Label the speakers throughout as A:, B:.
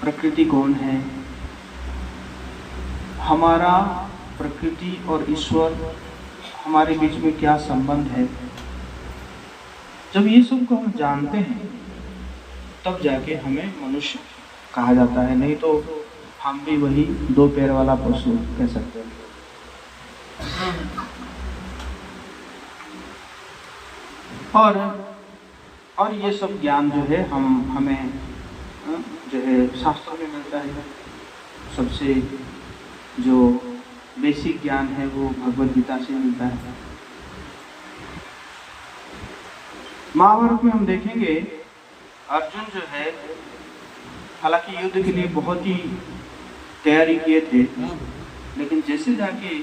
A: प्रकृति कौन है, हमारा प्रकृति और ईश्वर हमारे बीच में क्या संबंध है। जब ये सब को हम जानते हैं तब जाके हमें मनुष्य कहा जाता है, नहीं तो हम भी वही दो पैर वाला पशु कह सकते हैं। और ये सब ज्ञान जो है हमें जो है शास्त्रों में मिलता है। सबसे जो बेसिक ज्ञान है वो भगवद गीता से मिलता है। महाभारत में हम देखेंगे अर्जुन जो है हालांकि युद्ध के लिए बहुत ही तैयारी किए थे, लेकिन जैसे जाके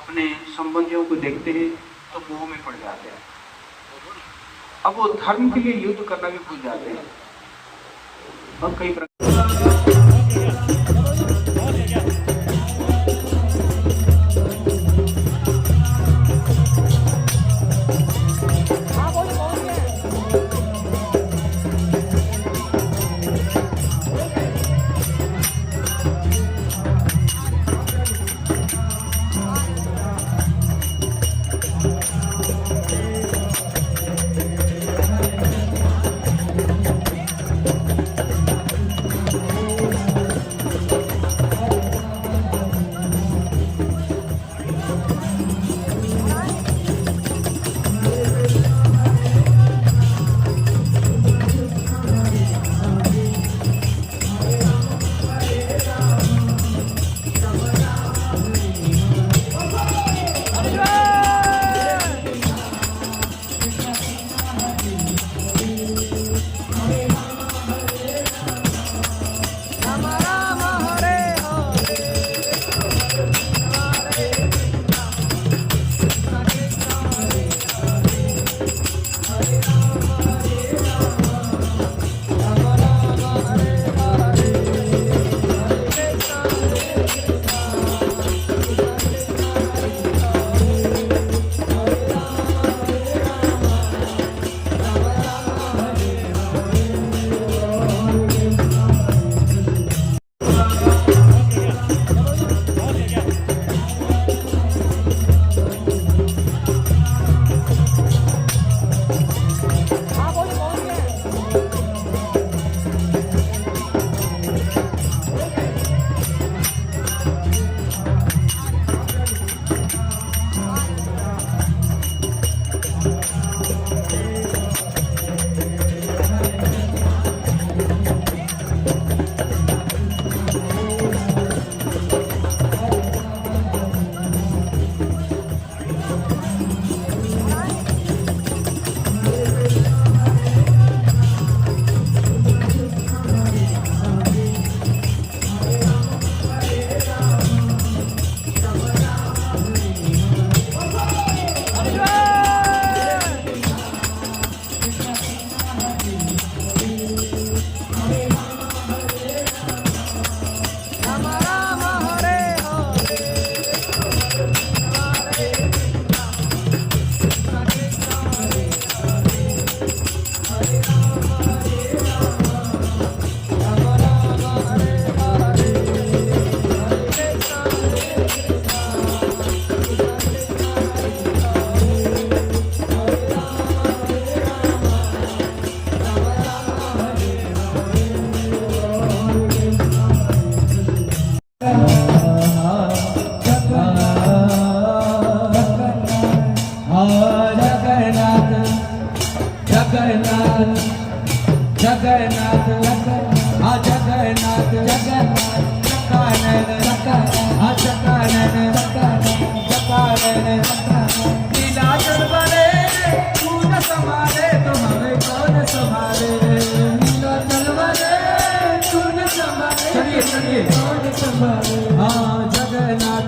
A: अपने संबंधियों को देखते हैं तो मोह में पड़ जाते हैं। अब वो धर्म के लिए युद्ध करना भी भूल जाते हैं और कई प्रकार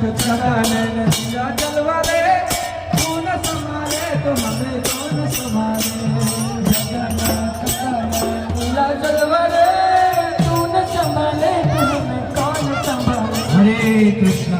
B: जगन्नाथ लीला जलवाले तू न संभाले तो हमें कौन संभाले जगन्नाथ लीला जलवाले तू न संभाले तो हमें कौन संभाले हरे कृष्ण